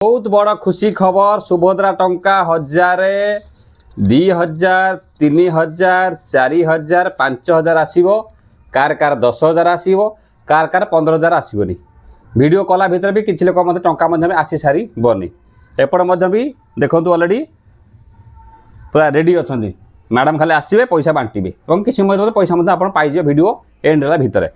बहुत बड़ खुशी खबर सुभद्रा टंका 1000 2000 3000 4000 5000 आसो कार कार 10,000 आसो कार कार 15,000 आसोनी वीडियो कला भितर भी किसी लोक मत टाँचा आसी सारी बनी एपट भी देखो अलरेडी पूरा रेडी अच्छा मैडम खाली आसवे पैसा बांटे और किसी पैसा आप पाइजे वीडियो एंड भितर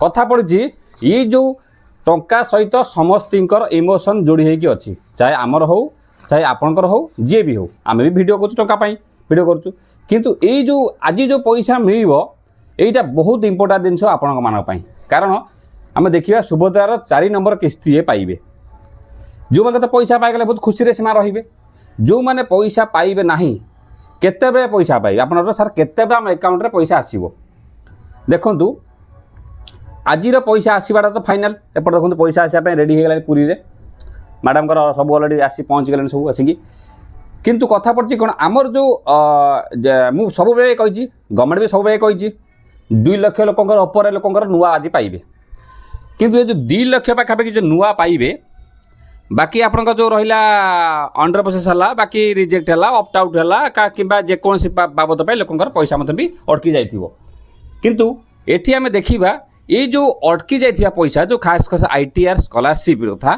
कथा पड़ी ये जो टंका सहित समस्तर इमोशन जोड़ी होगी अच्छी चाहे आमर हो चाहे आपणकर हो जी भी हो आम भी वीडियो कर वीडियो करूँ किंतु ये जो आज जो पैसा मिल यहीटा बहुत इंपोर्टाट जिन आपण मानी कारण आम देखा सुभद्रार 4 नंबर किस्ती ये पाइबे जो मैंने तो पैसा पाईगले बहुत खुशी से सीमा रे जो मैंने पैसा पाइबे ना केते पैसा पाइबे आप सर केते आम एकाउंट पैसा आसो देखु आज पैसा आसवाटा तो फाइनाल एपट देखो पैसा आसापी रेडी हो गला पुरी रे मैडम सब अलरेडी आसी पहुँच गले सब आसिकी किंतु कथा पड़ी कौन आमर जो मुझे सब कही गवर्नमेंट भी सब कही 2 लाख लोकर उपर लोकर नुआ आज पाइबे किंतु ये जो 2 लाख पाखापाखि जो नुआ पाइबे बाकी आपन जो रहा अंडर प्रोसेस है बाकी रिजेक्ट है ऑप्ट आउट है कि जेकोसी बाबद लोकर पैसा मत भी अटकी जाइथिबो किंतु एठी आमे देखिबा ये जो अटकी जाइथिया पैसा जो खास खास आईटीआर स्कॉलरशिप था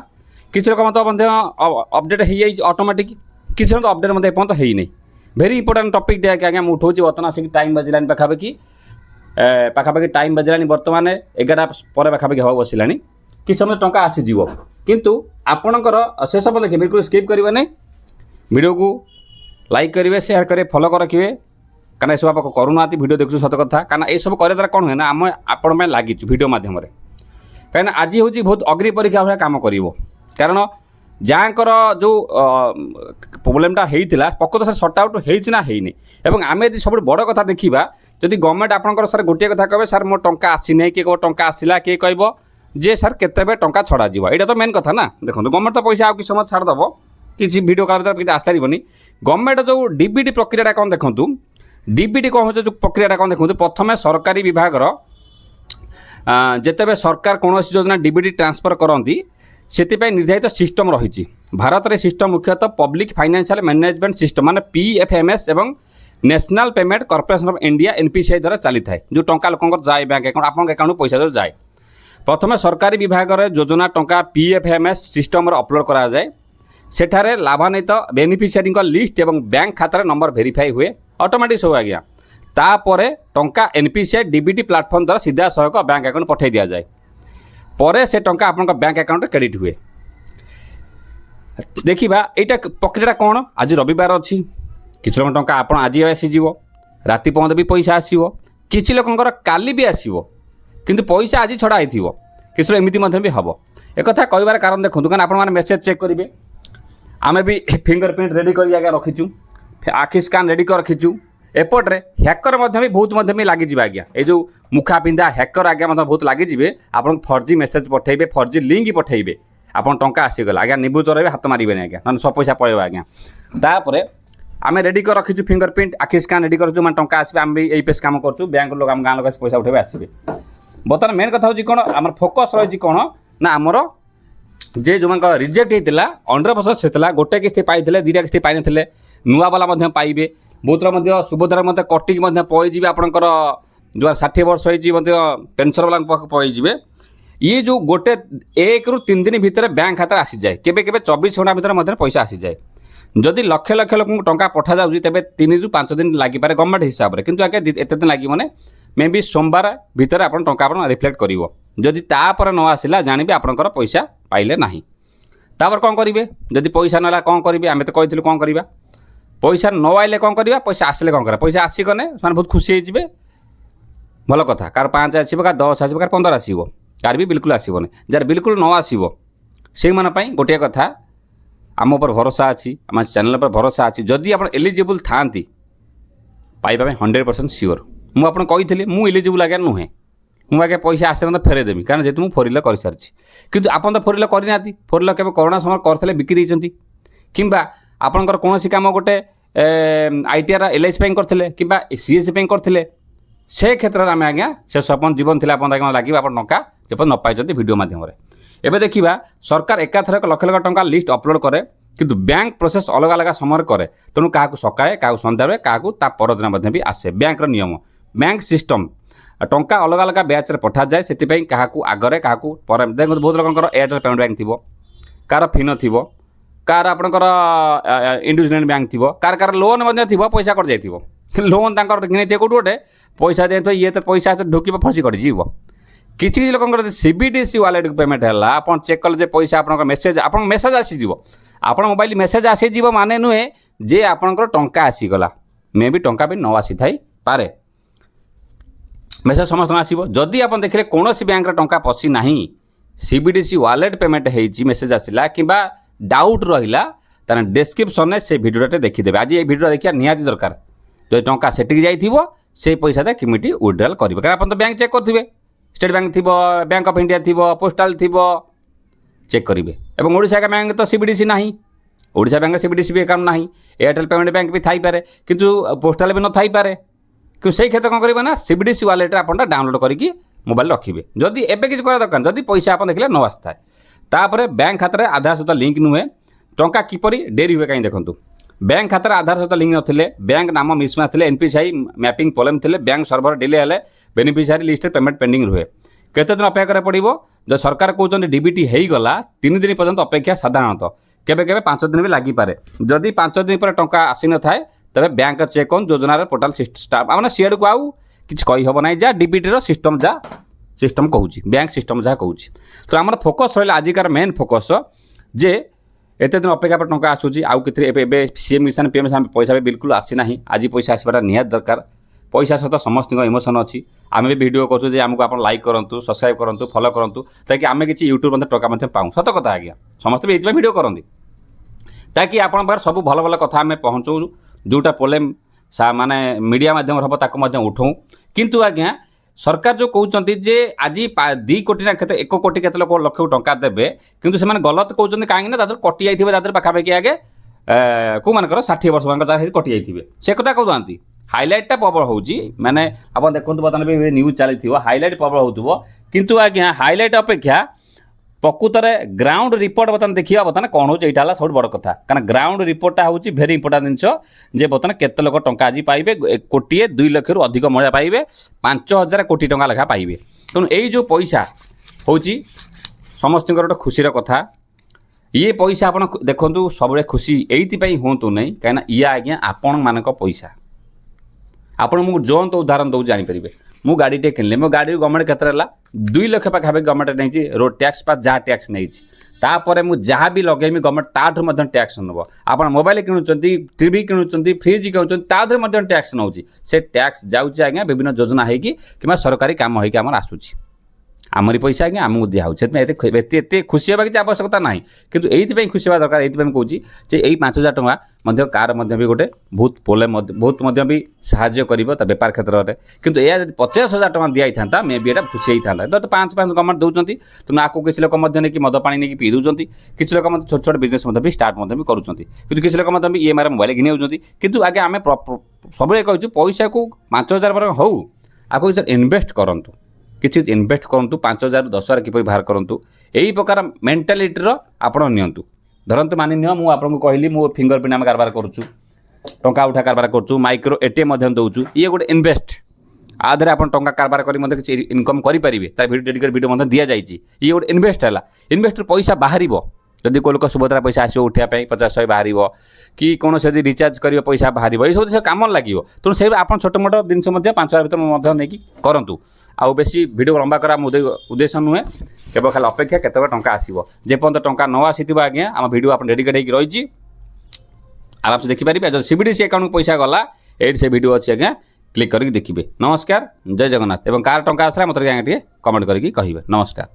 किसी लोक मत अपडेट हो जाए ऑटोमेटिक किसी तो अपडेट मत एपर्त है नहीं भेरी इंपोर्टाट टपिक आज्ञा मुझे उठाऊँ बर्तमान आसिक टाइम बजलानी पाखापाखि टाइम बजलानी बर्तमान 11टा पर पाखापाखि हवा बसला कि समय टंका आसीज किंतु आपणकर से सब देखिए बिल्कुल स्किप करेंगे नहीं वीडियो को लाइक करेंगे शेयर करेंगे फॉलो रखिए कहना सब आप करूना वीडियो देखु सत कथा कहना ये सब करे द्वारा कौन हुए ना आम आपण लगी वीडियो मध्यम कहीं आज हूँ बहुत अग्नि परीक्षा भाया कम कर कारण जहाँकर जो प्रोब्लेमटा होता प्रकृत सर सर्ट आउट होना और आम यदि सब बड़ कथा देखा जदि गवर्नमेंट आपंकर सर गोटे कथा कहे सर मो टंका आसीना किए कह टंका आसला किए कह जे सर केते टंका छड़ा यहाँ तो मेन कथा ना देखो गवर्नमेंट तो पैसा आउ समय छाड़देव किसी वीडियो कल कि आसार गवर्नमेंट जो डीबीटी प्रक्रिया कौन देखूँ डीबीटी कौन हो जो प्रक्रिया कौन देखो प्रथम सरकारी विभाग जिते सरकार कौन योजना डीबीटी ट्रांसफर करती से निर्धारित सिस्टम रही भारत में सिस्टम मुख्यतः पब्लिक फाइनेंशियल मैनेजमेंट सिस्टम माने पीएफएमएस एवं national payment corporation of India NPCI द्वारा चली थाए जो टंका लोक जाए बैंक अकाउंट आप अकाउंट पैसा जो जाए प्रथम सरकारी विभाग योजना टंका पीएफएमएस सिस्टम अपलोड करा जाए सेठारे लाभान्वित बेनिफिशियरी लिस्ट एवं बैंक खातार नंबर वेरीफाई हुए ऑटोमेटिक सब आज्ञा तापर टंका एनपीसीआई डीबीटी प्लाटफर्म द्वारा सीधा सहयोग बैंक अकाउंट पठाई दि जाए पर से टंका आप बैंक अकाउंट क्रेडिट हुए देखा यहाँ प्रक्रिया कौन आज रविवार अच्छी किसी लोक टंका आप आज आसीज राति पर्यंत भी पैसा आसो किसी लोकर काली भी आसो किंतु पैसा आज छड़ा हो किसी एमती भी हम एक कहबार कारण देखो क्या आप मेसेज चेक करेंगे आम भी फिंगरप्रिंट रेडी कर रखीचु आखि स्कान रेडी कर रखीचु एपट्रे हैकर भी बहुत भी लगी आज्ञा ये जो मुखा पिंधा हैकर आज्ञा बहुत लगी आप 4G मेसेज पठेबे 4G लिंक पठेबे आप टंका आसीगला आज्ञा निवृत्त रहे हाथ मारे आज्ञा ना सब पैसा पड़े आज्ञा तापर आम रेडी कर रखीचु फिंगरप्रिंट आखि स्कान रेडी करूँ मैं टंका आसवे आम भी यही पेस काम करूँ बैंक लोग आम गाँव लोग पैसा उठे आसवे बर्तमान मेन कथा हूँ कौन आम फोकस रही कौन ना आमर जे जो रिजेक्ट होता 100% होता गोटे किस्ती पाई 2टा किस्ती पाई ना नुआ वाला पाइबे बहुत सुभद्रा मत कटिक पड़े आपंकर जो 60 वर्ष हो पेनसन वाला पड़े ये जो गोटे 1 ରୁ 3 दिन भितर बैंक खाता आसी जाए केबे 24 घंटा भितर पैसा आसी जाए जदि लक्ष लक्ष लोक टंका पठा जाऊँगी तेज 3 ରୁ 5 दिन लगी पारे गवर्नमेंट हिसाब से किंतु आगे एत दिन लगे मैंने मे भी सोमवार भितर आप टंका रिफ्लेक्ट कर जदि तापर न आसला जानवे आपंकर पैसा पाइले ना तापर कौन करेंगे जदि पैसा नाला कौन करेंगे आम तो कहूँ कौन करवा पैसा न आइले कौन करवा पैसा आसिले कौन करा पैसा आसिगने से बहुत खुशी होते भल कथा कार 5 आसो कार 10 आसो कार 15 आसो कार भी बिल्कुल आसबनी जार बिल्कुल न आसो से गोटे कथा आम पर भरोसा अच्छी आम चैनल पर भरोसा अच्छी जदि आप एलिजिबल था पाइबा 100% सियोर मुझे कही मुझे एलिजिबल आज्ञा नुहे मुझे आगे पैसा आसे तो फेरेदेवी कारण जेहतु मुझे 4 व्हीलर कर सारी कितु आप तो 4 व्हीलर करना 4 व्हीलर के करोना समय करते बिक्री कि आपंकर कौन कम गोटे आईटीआर एलआईसी करते कि सीएससी करते से क्षेत्र में आज्ञा से सपन जीवन थी आप लगे आप टंका जब न पाई वीडियो मध्यम एबे देखिबा सरकार एकाथरक लक्ष लक्ष टंका लिस्ट अपलोड करे किंतु बैंक प्रोसेस अलग अलग समय करे तेणु क्या सकाळे क्या सन्ध्या क्या ता परदिन भी आसे बैंक नियम बैंक सिस्टम टंका अलग अलग ब्याच रे पठा जाए से क्या आगरे क्या देखो बहुत लोक एयरटेल पेमेंट बैंक थी कार फिनो थी कार आपंकर इंडिविजुअल बैंक थी कार लोन थी पैसा कट जाइए लोन कि कौट गोटे पैसा दे ये तो पैसा ढुक फसी कट जीव किसी लोक सीबीडीसी वालेट पेमेंट है आप चेक कले पैसा आप मेसेज आप मेसेज आसीज आप मोबाइल मेसेज आसीज माने नुहे जे आपंकर टंका आसीगला मे भी टंका भी न आसी थाई पारे मेसेज समस्त आसो जदि आप देखिए कौन बैंक टंका पशि ना सीबीडीसी वालेट पेमेंट होती मेसेज आसला कि डाउट रहा तार डिस्क्रिप्शन से भिडियोटे देखीदे आज ये भिडियो देखा निहाती दरकार जो टंका सेटिक जाइए से पैसा किमिटी विड्रॉल करेंगे क्या आप तो बैंक चेक करेंगे स्टेट बैंक थी बैंक ऑफ इंडिया थी पोस्टाल थी चेक करेंगे और ओडिशा का बैंक तो सीबीडीसी ना ओडिशा बैंक सीबीडीसी भी अकाउंट ना एयरटेल पेमेंट बैंक भी थाई पारे किंतु पोस्टाल भी न थाई पारे कि से क्षेत्र कौन करेंगे ना सीबीडीसी वालेट आप डाउनलोड करके मोबाइल रखिए जदि एबे किसी करा दरकार जदि पैसा आप देखिए न आसता तापर बैंक खाते आधार सहित लिंक नुहे टंका किपरि डेरी हुए कहीं देखूँ बैंक खाते आधार सहित लिंक नथिले बैंक नाम मिसमैच थे एनपीसीआई मैपिंग प्रॉब्लम थे बैंक सर्वर डिले हेले बेनिफिशियरी लिस्ट पेमेंट पेंडिंग रुहे केते दिन अपेक्षा पड़ो जो सरकार कहते डीबीटी होगला 3 दिन पर्यंत अपेक्षा साधारणतः केबे केबे 5 दिन भी लगिपारे जदि 5 दिन पर टंका आसी न थाए तबे बैंक चेक कौन योजनार पोर्टाल स्टाफ मैंने सीआड़ को आउ कि कही हम ना जा डीबीटी सिस्टम जा सिस्टम कहूँ बैंक सिस्टम जहाँ कहूँ तो आम फोकस रहा आजिकार मेन फोकस जे एत दिन अपेक्षा पर टंका आसूँ आउ कि सीएम किसान पीएम पैसा भी बिल्कुल आसी ना आज पैसा आसवाटा निहात दरकार पैसा सहित समस्त इमोशन अच्छी आम भी भिडियो करूँ आमको आप लाइक करूँ सब्सक्राइब करूँ फॉलो करूँ ताकि आम किसी यूट्यूब टंका पाऊँ सत कथा आज्ञा समस्त भी ये भिडियो करती ताकि आपण पाखे सब भल भल कथा आम पहुँचू जोटा प्रोब्लेम माने मीडिया माध्यम हम ताको उठाऊँ किंतु आज्ञा सरकार जो कहते जे आज 2 कोटी ना 1 कोटी के लक्ष टंका देवे किंतु से गलत कहते कहीं कटि जाइए पाखापाखि आगे कौ मान 60 वर्ष मान कटि जाइए से कथा कहते हाइलाइटा प्रबल होची माने आप देखो बर्तमान भी न्यूज चली हाइलाइट प्रबल हो किंतु आज्ञा हाइलाइट अपेक्षा प्रकृत में ग्राउंड रिपोर्ट बर्तमान देखिए बर्तमान कौन हो सब बड़ कथा कारण ग्राउंड रिपोर्टा हूँ भेरी इंपोर्टाट जिनस जे बर्तमान केते लोक टंका आज पाइबे 1-2 लाख अधिक महिला पाइबे 5000 कोटी टंका लेखा पाइबे तेणु यही जो पैसा हूँ समस्त गोटे खुशी कथा ये पैसा आप देखु सब खुशी यही हूँ नहीं कहीं ये आज्ञा आपण मान पैसा आप जो उदाहरण दूँ जानीपर मु गाड़ीटे किनली मो गाड़ी गवर्नमेंट क्षेत्र 2 लाख पाखापाखि गवर्नमेंट नहीं रोड टैक्स पास जहाँ टैक्स नहीं तापर मुझे जहाँ भी लगेमी गवर्नमेंट ताठू टैक्स नब आप मोबाइल किणुंट टीवी किणुंट फ्रिज किणुंट ताधर टैक्स नौ से टैक्स जाऊँगी आज्ञा विभिन्न योजना होगी कि सरकारी काम होगी आम आसूँ आमरी पैसा आज्ञा आमको दिखाई खुशी होगा किसी आवश्यकता ना कि ये खुशी हवा दरकार ये कहूँ यही 5000 टंका कार भी गोटे बहुत प्रोब्लेम बहुत भी साहाय्य कर बेपार क्षेत्र में किंतु यह 50,000 टंका दिखाई था मे भी ये खुशी होता तो 5 गवर्नमेंट दूसरी तेणु आपको किसी लोक नहीं मद पा नहीं पी दूसरी किसी लोक छोट छोट बिजनेस भी स्टार्ट भी करुँच कि किसी लोक भी ईएमआई मोबाइल घिनी होती कितु आगे आम सब कहूँ पैसा को 5,000 पर हो आपको इनवेस्ट करूँ किसी इनवेस्ट करूँ 5,000 10,000 किपर बाहर करूँ यही प्रकार मेंटालिटीर आपण नियंतु धरतु मानि नियो मु आपको कहली मो फिंगरप्रिंट आम कारबार करूँ टंका उठा कारबार करूँ माइक्रो एटीएम दूँ ये गोटे इनवेस्ट आधे आप टंका कारबार कर किसी इनकम करेंगे तार भिडियो भिडियो दि जाए ये गोटे इनवेस्ट है इनवेस्ट पैसा बाहर जदि कोई लोक सुभद्रा पैसा आसो उठापी 50-100 बाहर कि कौन से रिचार्ज कर पैसा बाहर ये सब कम लगे तेणु से आप छोट मोट जिनस 5,000 भर नहीं करूँ आउ बेसी भिडियो लंबा करा उद्देश्य नुहे केवल खाली अपेक्षा केत टंका आसो जेपर्यंत टंका न आसी आज्ञा आम भिडियो आप डेडिकेट हो रही आराम से देखिपारे जब सीबीडीसी अकाउंट पैसा गला ये से भिडियो अच्छी आज्ञा क्लिक करके देखिए नमस्कार जय जगन्नाथ और कार टंका आसला मतलब आज्ञा कमेंट करके कहे नमस्कार।